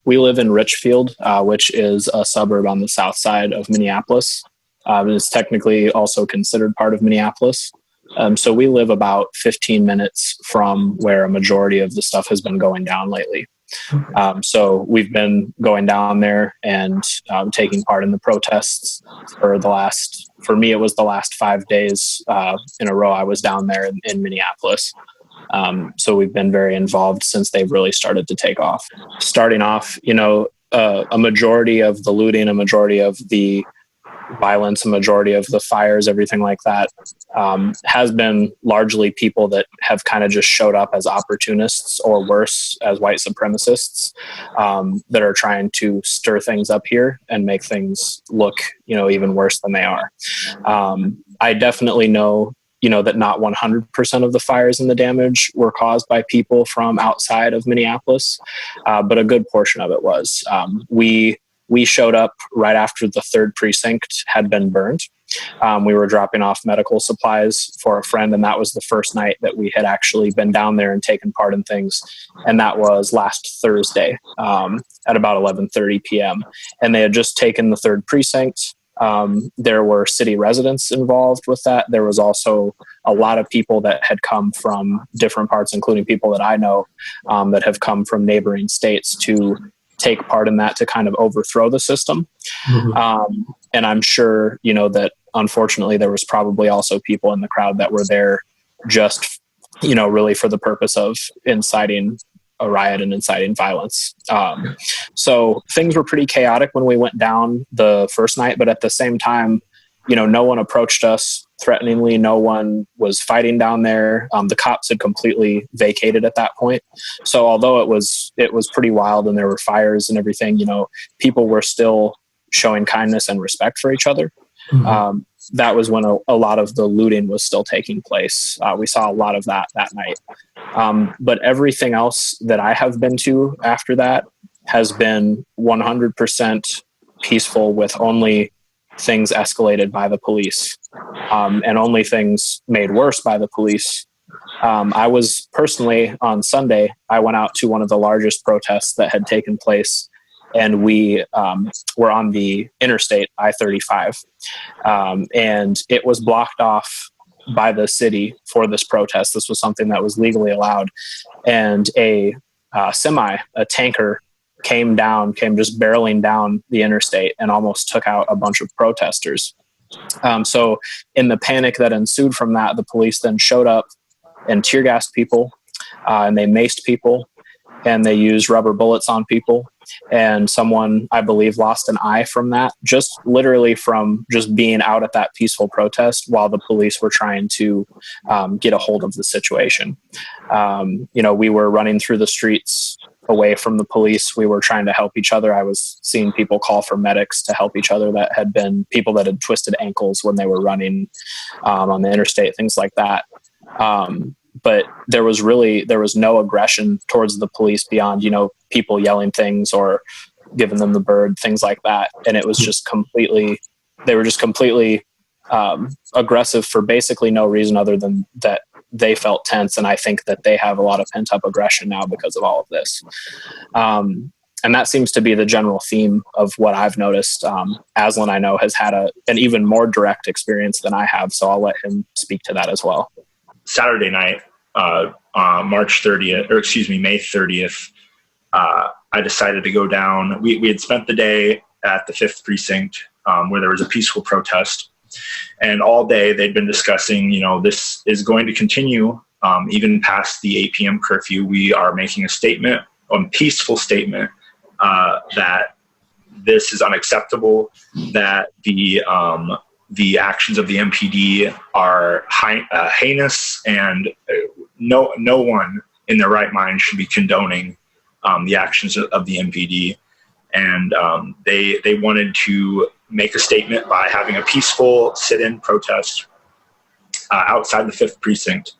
We live in Richfield, which is a suburb on the south side of Minneapolis. It's technically also considered part of Minneapolis. So we live about 15 minutes from where a majority of the stuff has been going down lately. So we've been going down there and taking part in the protests for me, it was the last 5 days in a row I was down there in Minneapolis. So we've been very involved since they've really started to take off. Starting off, a majority of the looting, a majority of the violence, a majority of the fires, everything like that, has been largely people that have kind of just showed up as opportunists, or worse, as white supremacists, that are trying to stir things up here and make things look, even worse than they are. I definitely know, that not 100% of the fires and the damage were caused by people from outside of Minneapolis, but a good portion of it was. We showed up right after the 3rd precinct had been burned. We were dropping off medical supplies for a friend, and that was the first night that we had actually been down there and taken part in things. And that was last Thursday at about 11:30 p.m. And they had just taken the 3rd precinct. There were city residents involved with that. There was also a lot of people that had come from different parts, including people that I know that have come from neighboring states to take part in that, to kind of overthrow the system. Mm-hmm. And I'm sure, that unfortunately there was probably also people in the crowd that were there just, really for the purpose of inciting a riot and inciting violence. So things were pretty chaotic when we went down the first night, but at the same time, no one approached us threateningly. No one was fighting down there. The cops had completely vacated at that point. So although it was pretty wild and there were fires and everything, people were still showing kindness and respect for each other. Mm-hmm. That was when a lot of the looting was still taking place. We saw a lot of that night. But everything else that I have been to after that has been 100% peaceful, with only things escalated by the police, and only things made worse by the police. I was personally, on Sunday, I went out to one of the largest protests that had taken place, and we were on the interstate, I-35, and it was blocked off by the city for this protest. This was something that was legally allowed, and a tanker came just barreling down the interstate and almost took out a bunch of protesters. So in the panic that ensued from that, the police then showed up and tear gassed people, and they maced people, and they used rubber bullets on people. And someone, I believe, lost an eye from that, just literally from just being out at that peaceful protest while the police were trying to get a hold of the situation. We were running through the streets away from the police. We were trying to help each other. I was seeing people call for medics to help each other that had been people that had twisted ankles when they were running on the interstate, things like that. But there was no aggression towards the police beyond, people yelling things or giving them the bird, things like that. And it was just they were just completely aggressive for basically no reason other than that they felt tense. And I think that they have a lot of pent up aggression now because of all of this. And that seems to be the general theme of what I've noticed. Aslan, I know, has had an even more direct experience than I have. So I'll let him speak to that as well. Saturday night, March 30th, or excuse me, May 30th, I decided to go down. We had spent the day at the 5th precinct, where there was a peaceful protest. And all day they'd been discussing, this is going to continue even past the 8 p.m. curfew. We are making a peaceful statement, that this is unacceptable, that the actions of the MPD are heinous, and no one in their right mind should be condoning the actions of the MPD. And they wanted to make a statement by having a peaceful sit-in protest outside the 5th precinct,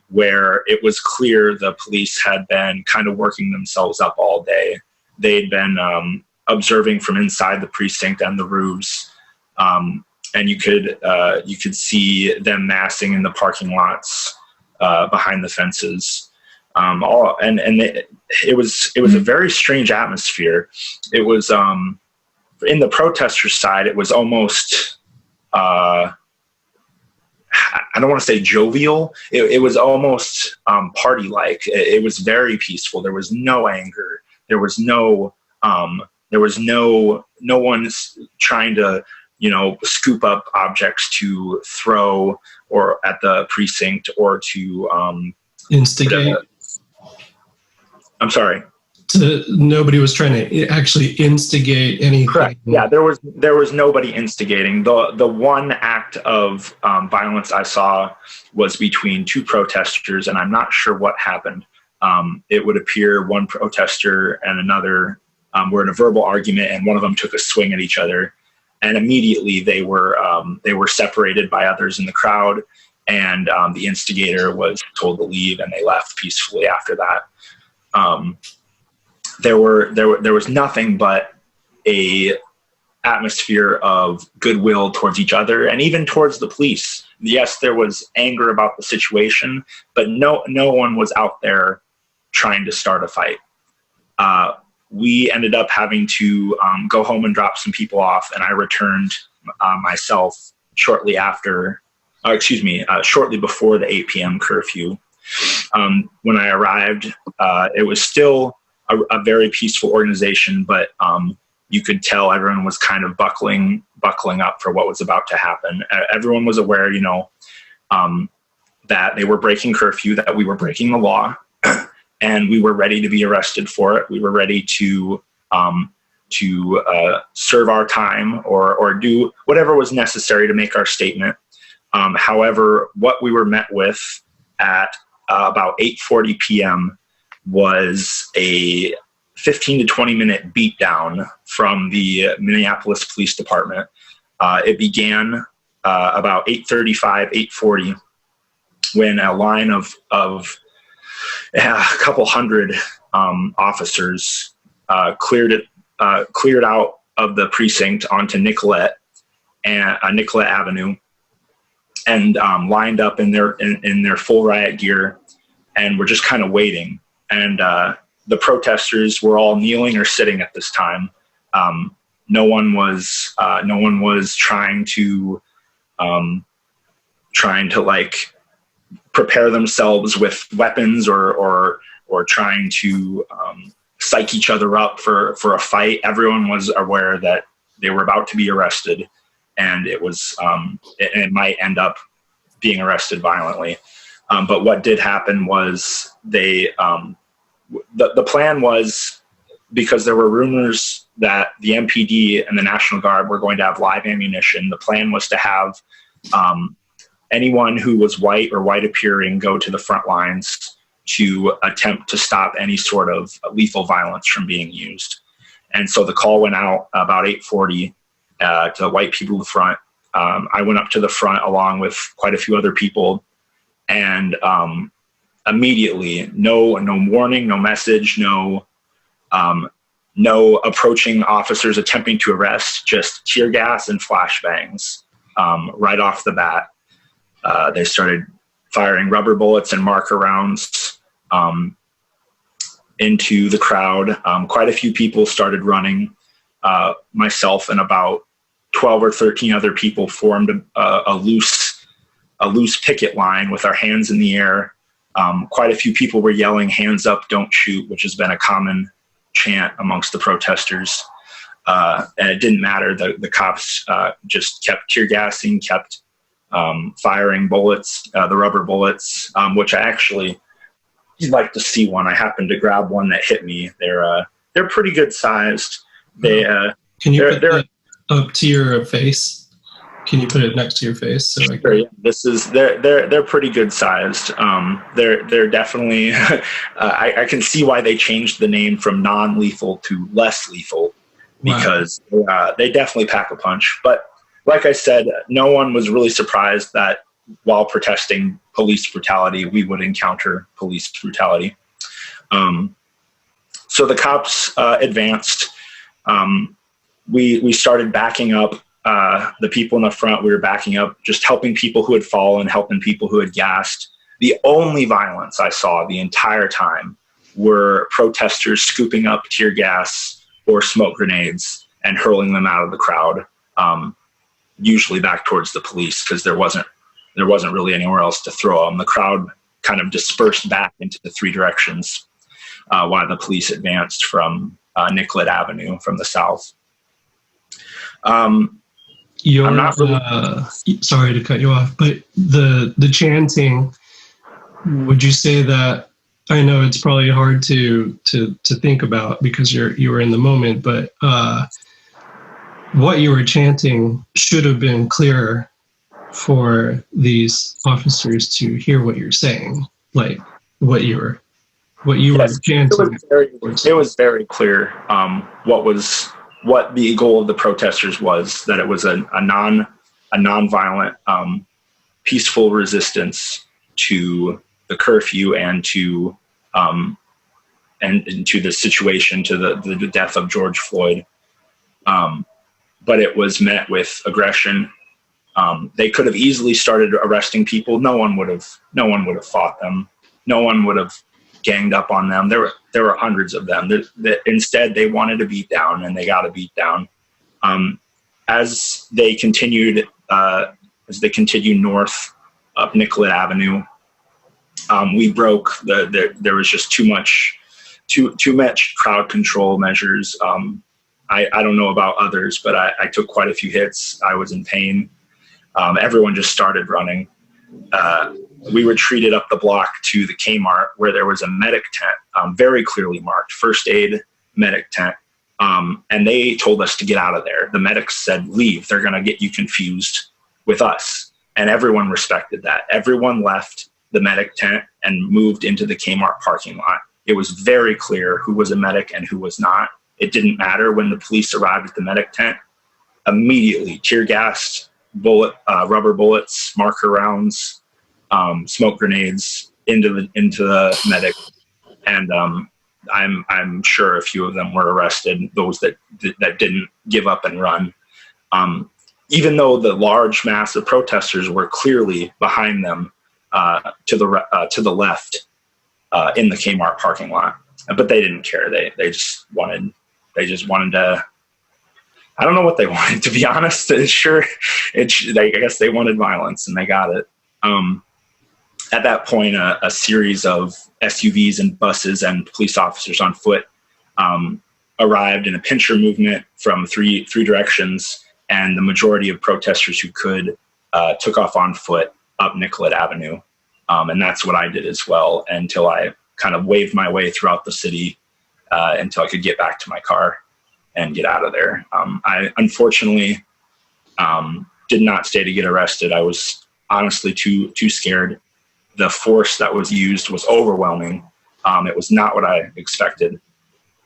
where it was clear the police had been kind of working themselves up all day. They'd been observing from inside the precinct and the roofs, and you could see them massing in the parking lots behind the fences. It was a very strange atmosphere. It was in the protesters' side. It was almost I don't want to say jovial. It was almost party-like. It was very peaceful. There was no anger. There was no one trying to, scoop up objects to throw or at the precinct or to instigate. I'm sorry. Nobody was trying to actually instigate anything. Correct. Yeah, there was nobody instigating. The one act of violence I saw was between two protesters, and I'm not sure what happened. It would appear one protester and another were in a verbal argument, and one of them took a swing at each other, and immediately they were separated by others in the crowd, and the instigator was told to leave, and they left peacefully after that. There was nothing but a atmosphere of goodwill towards each other and even towards the police. Yes, there was anger about the situation, but no one was out there trying to start a fight. We ended up having to go home and drop some people off, and I returned myself shortly before the 8 p.m. curfew. When I arrived, it was still a very peaceful organization, but you could tell everyone was kind of buckling up for what was about to happen. Everyone was aware, that they were breaking curfew, that we were breaking the law, and we were ready to be arrested for it. We were ready to serve our time or do whatever was necessary to make our statement. However, what we were met with at about 8:40 p.m. was a 15 to 20 minute beatdown from the Minneapolis Police Department. It began about 8:35, 8:40, when a line of a couple hundred officers cleared out of the precinct onto Nicollet Avenue, and lined up in their full riot gear, and were just kind of waiting. And the protesters were all kneeling or sitting at this time. No one was trying to like prepare themselves with weapons or trying to psych each other up for a fight. Everyone was aware that they were about to be arrested, and it might end up being arrested violently. But what did happen was the plan was, because there were rumors that the MPD and the National Guard were going to have live ammunition, the plan was to have anyone who was white or white appearing go to the front lines to attempt to stop any sort of lethal violence from being used. And so the call went out about 8:40 to the white people in the front. I went up to the front along with quite a few other people, and immediately, no warning, no message, no approaching officers attempting to arrest, just tear gas and flashbangs right off the bat. They started firing rubber bullets and marker rounds into the crowd. Quite a few people started running. Myself and about 12 or 13 other people formed a loose picket line with our hands in the air. Quite a few people were yelling, "Hands up, don't shoot," which has been a common chant amongst the protesters. And it didn't matter. The cops just kept tear gassing, kept firing bullets, the rubber bullets, which you'd like to see one. I happened to grab one that hit me. They're pretty good sized. Can you put that up to your face? Can you put it next to your face? So sure, yeah. They're pretty good sized. They're definitely. I can see why they changed the name from non-lethal to less lethal, because they definitely pack a punch. But like I said, no one was really surprised that while protesting police brutality, we would encounter police brutality. So the cops advanced. We started backing up. The people in the front, we were backing up, just helping people who had fallen, helping people who had gassed, The only violence I saw the entire time were protesters scooping up tear gas or smoke grenades and hurling them out of the crowd, usually back towards the police, because there wasn't really anywhere else to throw them. The crowd kind of dispersed back into the three directions while the police advanced from Nicollet Avenue from the south. Sorry to cut you off, but the chanting, would you say that, I know it's probably hard to think about because you were in the moment, but what you were chanting should have been clearer for these officers to hear what you're saying, like what you were chanting. It was very clear what the goal of the protesters was, that it was a non-violent, peaceful resistance to the curfew and to the situation, to the death of George Floyd. But it was met with aggression. They could have easily started arresting people. No one would have fought them. No one would have ganged up on them. There were hundreds of them. Instead, they wanted to beat down, and they got to beat down. As they continued north up Nicollet Avenue, we broke there was just too much crowd control measures. I don't know about others, but I took quite a few hits. I was in pain. Everyone just started running. We retreated up the block to the Kmart, where there was a medic tent, very clearly marked, first aid medic tent. And they told us to get out of there. The medics said, leave. They're going to get you confused with us. And everyone respected that. Everyone left the medic tent and moved into the Kmart parking lot. It was very clear who was a medic and who was not. It didn't matter when the police arrived at the medic tent. Immediately, tear gas, rubber bullets, marker rounds, smoke grenades into the medic, and I'm sure a few of them were arrested. Those that didn't give up and run, even though the large mass of protesters were clearly behind them to the left in the Kmart parking lot, but they didn't care. They just wanted to. I don't know what they wanted, to be honest. I guess they wanted violence, and they got it. At that point, a series of SUVs and buses and police officers on foot arrived in a pincher movement from three directions, and the majority of protesters who could took off on foot up Nicollet Avenue. And that's what I did as well, until I kind of waved my way throughout the city until I could get back to my car and get out of there. I unfortunately did not stay to get arrested. I was honestly too scared. The force that was used was overwhelming. It was not what I expected.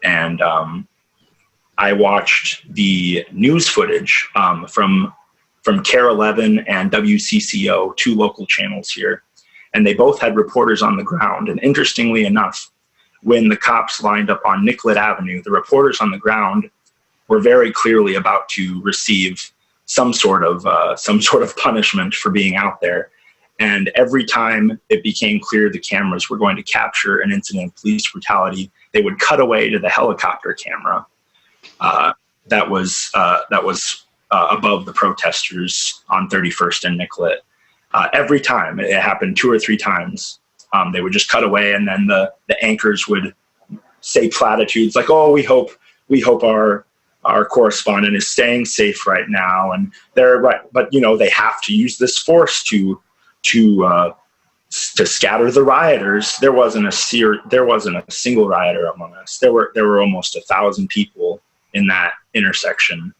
And I watched the news footage from CARE 11 and WCCO, two local channels here. And they both had reporters on the ground. And interestingly enough, when the cops lined up on Nicollet Avenue, the reporters on the ground were very clearly about to receive some sort of punishment for being out there. And every time it became clear the cameras were going to capture an incident of police brutality, they would cut away to the helicopter camera that was above the protesters on 31st and Nicollet. Every time, it happened 2 or 3 times, they would just cut away, and then the anchors would say platitudes like, "Oh, we hope our correspondent is staying safe right now," and they're right, but they have to use this force to scatter the rioters. There wasn't a single rioter among us. There were almost 1,000 people in that intersection,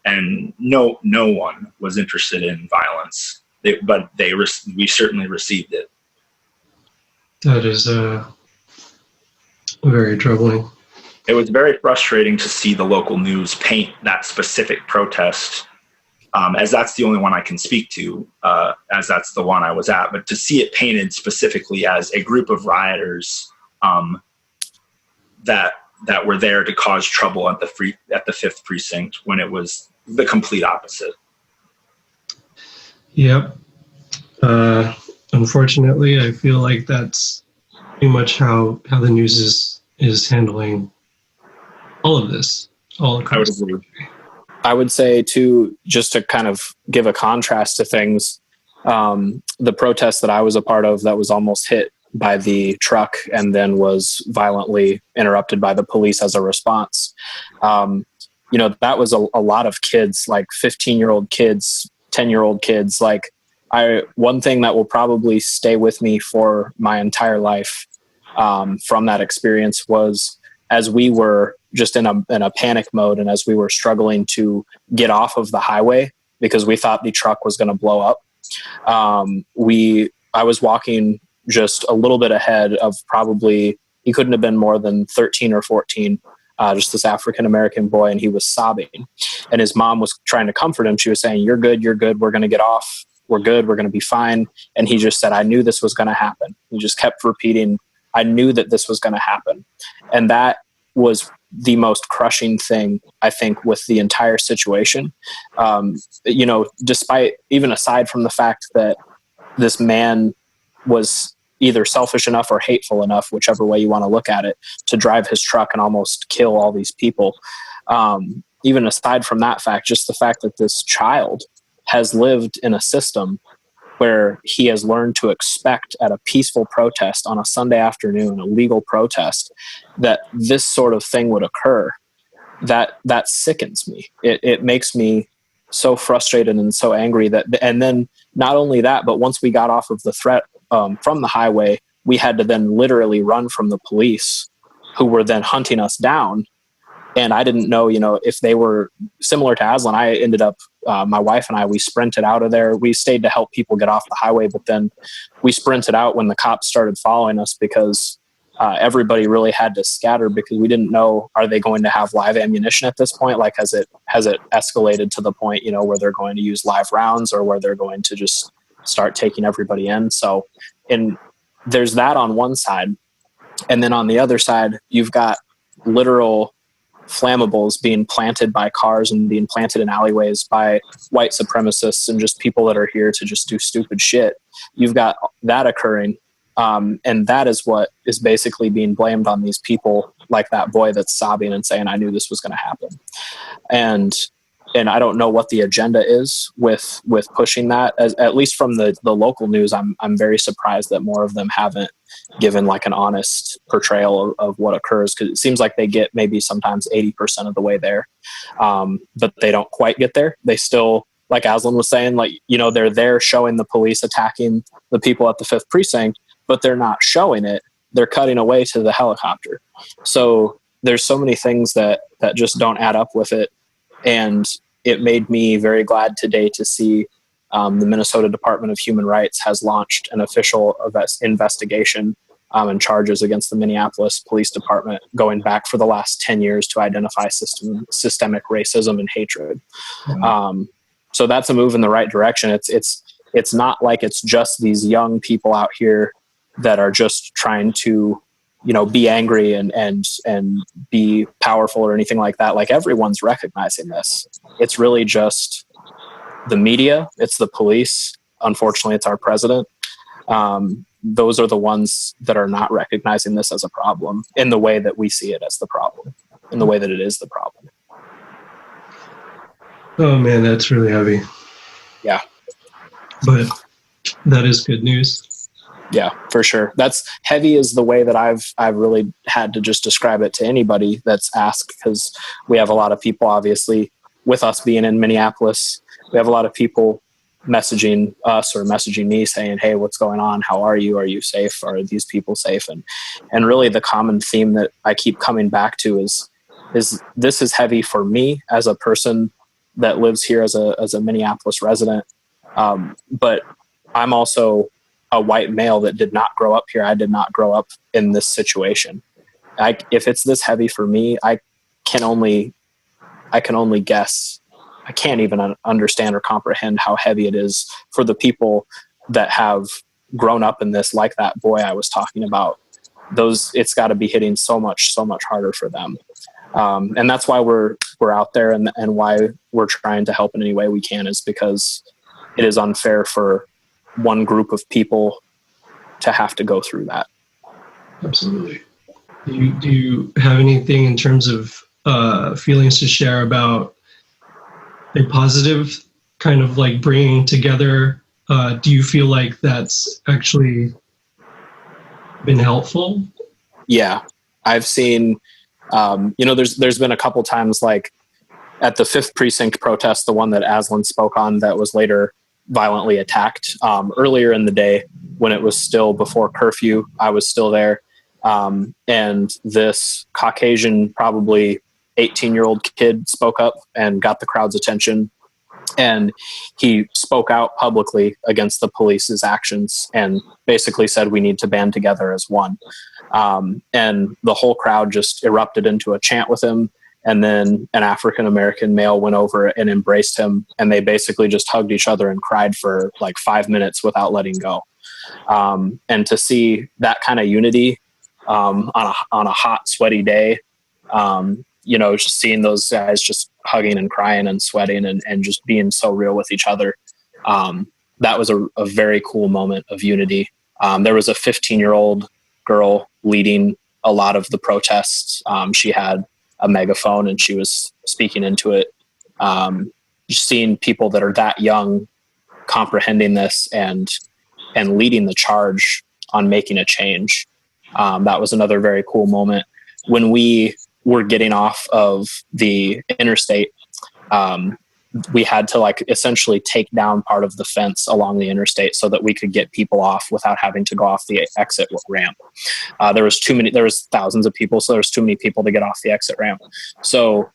and no one was interested in violence. But we certainly received it. That is very troubling. It was very frustrating to see the local news paint that specific protest, as that's the only one I can speak to, as that's the one I was at. But to see it painted specifically as a group of rioters that were there to cause trouble at the 5th precinct, when it was the complete opposite. Yep. unfortunately, I feel like that's pretty much how the news is handling all of this all across. I would say too, just to kind of give a contrast to things, the protest that I was a part of that was almost hit by the truck and then was violently interrupted by the police as a response. That was a lot of kids, like 15-year-old kids, 10-year-old kids. Like one thing that will probably stay with me for my entire life from that experience was, as we were just in a panic mode and as we were struggling to get off of the highway because we thought the truck was going to blow up, I was walking just a little bit ahead of probably, he couldn't have been more than 13 or 14, just this African-American boy, and he was sobbing. And his mom was trying to comfort him. She was saying, you're good, we're going to get off. We're good, we're going to be fine. And he just said, I knew this was going to happen. He just kept repeating, I knew that this was going to happen. And that was the most crushing thing, I think, with the entire situation. Despite, even aside from the fact that this man was either selfish enough or hateful enough, whichever way you want to look at it, to drive his truck and almost kill all these people. Even aside from that fact, just the fact that this child has lived in a system where he has learned to expect at a peaceful protest on a Sunday afternoon, a legal protest, that this sort of thing would occur, that sickens me. It makes me so frustrated and so angry and then not only that, but once we got off of the threat from the highway, we had to then literally run from the police, who were then hunting us down. And I didn't know, if they were similar to Aslan. I ended up, my wife and I, we sprinted out of there. We stayed to help people get off the highway, but then we sprinted out when the cops started following us because everybody really had to scatter because we didn't know, are they going to have live ammunition at this point? Like, has it escalated to the point, where they're going to use live rounds or where they're going to just start taking everybody in? So, and there's that on one side. And then on the other side, you've got literal flammables being planted by cars and being planted in alleyways by white supremacists and just people that are here to just do stupid shit. You've got that occurring. And that is what is basically being blamed on these people, like that boy that's sobbing and saying, I knew this was going to happen. And I don't know what the agenda is with pushing that. At least from the local news, I'm very surprised that more of them haven't given like an honest portrayal of what occurs, because it seems like they get maybe sometimes 80% of the way there, but they don't quite get there. They still, like Aslan was saying, like, they're there showing the police attacking the people at the 5th precinct, but they're not showing it. They're cutting away to the helicopter. So there's so many things that just don't add up with it. And it made me very glad today to see the Minnesota Department of Human Rights has launched an official investigation and charges against the Minneapolis Police Department going back for the last 10 years to identify systemic racism and hatred. So that's a move in the right direction. It's not like it's just these young people out here that are just trying to, be angry and be powerful or anything like that. Like, everyone's recognizing this. It's really just the media. It's the police. Unfortunately, it's our president. Those are the ones that are not recognizing this as a problem in the way that we see it as the problem, in the way that it is the problem. Oh man, that's really heavy. Yeah. But that is good news. Yeah, for sure. That's heavy is the way that I've really had to just describe it to anybody that's asked, because we have a lot of people, obviously, with us being in Minneapolis, we have a lot of people messaging us or messaging me saying, hey, what's going on? How are you? Are you safe? Are these people safe? And really the common theme that I keep coming back to is this is heavy for me as a person that lives here as a Minneapolis resident. But I'm also a white male that did not grow up here. I did not grow up in this situation. If it's this heavy for me, I can only guess. I can't even understand or comprehend how heavy it is for the people that have grown up in this, like that boy I was talking about. It's got to be hitting so much harder for them. And that's why we're out there and why we're trying to help in any way we can, is because it is unfair for one group of people to have to go through that. Absolutely. Do you have anything in terms of feelings to share about a positive kind of like bringing together? Do you feel like that's actually been helpful? Yeah, I've seen, there's been a couple times, like at the 5th Precinct protest, the one that Aslan spoke on that was later violently attacked. Earlier in the day, when it was still before curfew, I was still there. And this Caucasian, probably 18-year-old kid spoke up and got the crowd's attention. And he spoke out publicly against the police's actions and basically said, we need to band together as one. And the whole crowd just erupted into a chant with him. And then an African-American male went over and embraced him. And they basically just hugged each other and cried for like 5 minutes without letting go. And to see that kind of unity on a hot, sweaty day, just seeing those guys just hugging and crying and sweating and just being so real with each other. That was a very cool moment of unity. There was a 15-year-old girl leading a lot of the protests. She had a megaphone and she was speaking into it. Just seeing people that are that young comprehending this and leading the charge on making a change. That was another very cool moment. When we were getting off of the interstate, we had to essentially take down part of the fence along the interstate so that we could get people off without having to go off the exit ramp. There was thousands of people, so there was too many people to get off the exit ramp. So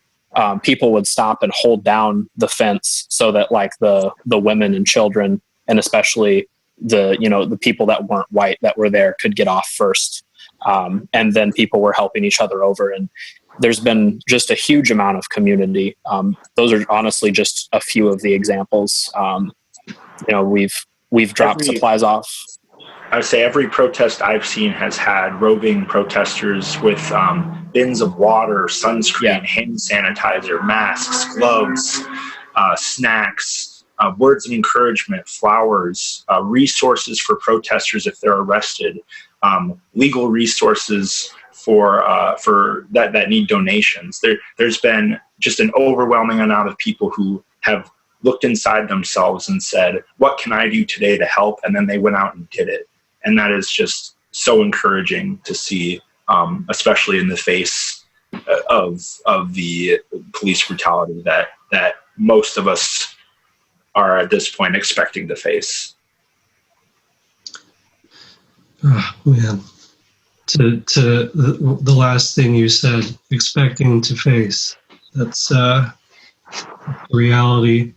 people would stop and hold down the fence so that the women and children, and especially the people that weren't white that were there, could get off first. And then people were helping each other over. And there's been just a huge amount of community. Those are honestly just a few of the examples. We've dropped supplies off. I would say every protest I've seen has had roving protesters with bins of water, sunscreen, hand sanitizer, masks, gloves, snacks, words of encouragement, flowers, resources for protesters if they're arrested, legal resources for that need donations. There's been just an overwhelming amount of people who have looked inside themselves and said, what can I do today to help? And then they went out and did it. And that is just so encouraging to see, especially in the face of the police brutality that most of us are at this point expecting to face. Oh, man. To the last thing you said, expecting to face. That's reality.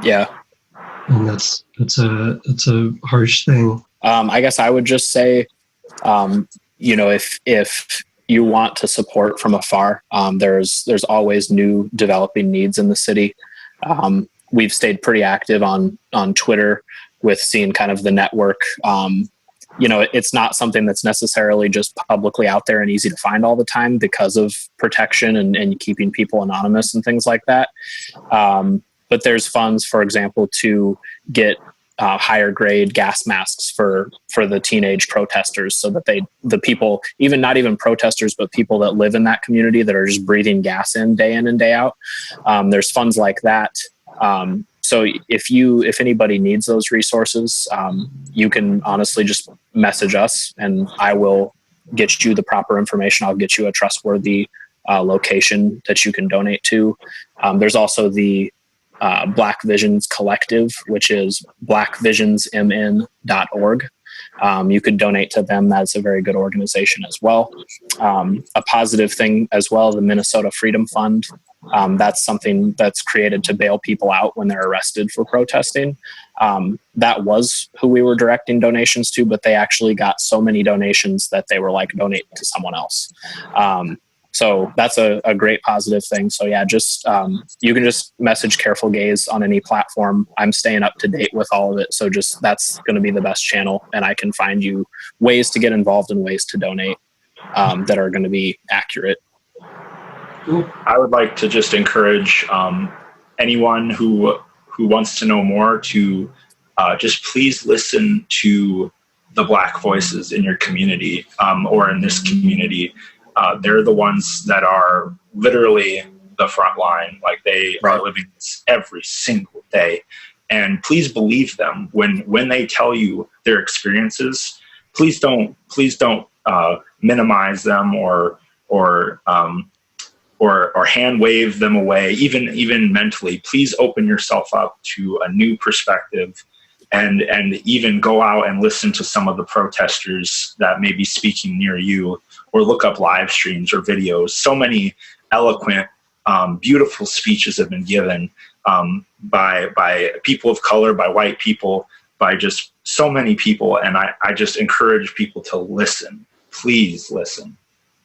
Yeah. And that's a harsh thing. I guess I would just say, if you want to support from afar, there's always new developing needs in the city. We've stayed pretty active on Twitter with seeing kind of the network. It's not something that's necessarily just publicly out there and easy to find all the time because of protection and keeping people anonymous and things like that. But there's funds, for example, to get higher grade gas masks for the teenage protesters, so that the people, even not even protesters, but people that live in that community that are just breathing gas in and day out. There's funds like that. So if anybody needs those resources, you can honestly just message us and I will get you the proper information. I'll get you a trustworthy location that you can donate to. There's also the Black Visions Collective, which is blackvisionsmn.org. You could donate to them. That's a very good organization as well. A positive thing as well, the Minnesota Freedom Fund. That's something that's created to bail people out when they're arrested for protesting. That was who we were directing donations to, but they actually got so many donations that they were donate to someone else. So that's a great positive thing. So yeah, just you can just message Careful Gaze on any platform. I'm staying up to date with all of it. So just that's going to be the best channel, and I can find you ways to get involved and ways to donate that are going to be accurate. I would like to just encourage anyone who wants to know more to just please listen to the Black voices in your community, or in this community. They're the ones that are literally the front line. Like, they are living this every single day. And please believe them when they tell you their experiences. Please don't minimize them or hand wave them away, even mentally. Please open yourself up to a new perspective, and even go out and listen to some of the protesters that may be speaking near you, or look up live streams or videos. So many eloquent, beautiful speeches have been given by people of color, by white people, by just so many people. And I just encourage people to listen. Please listen.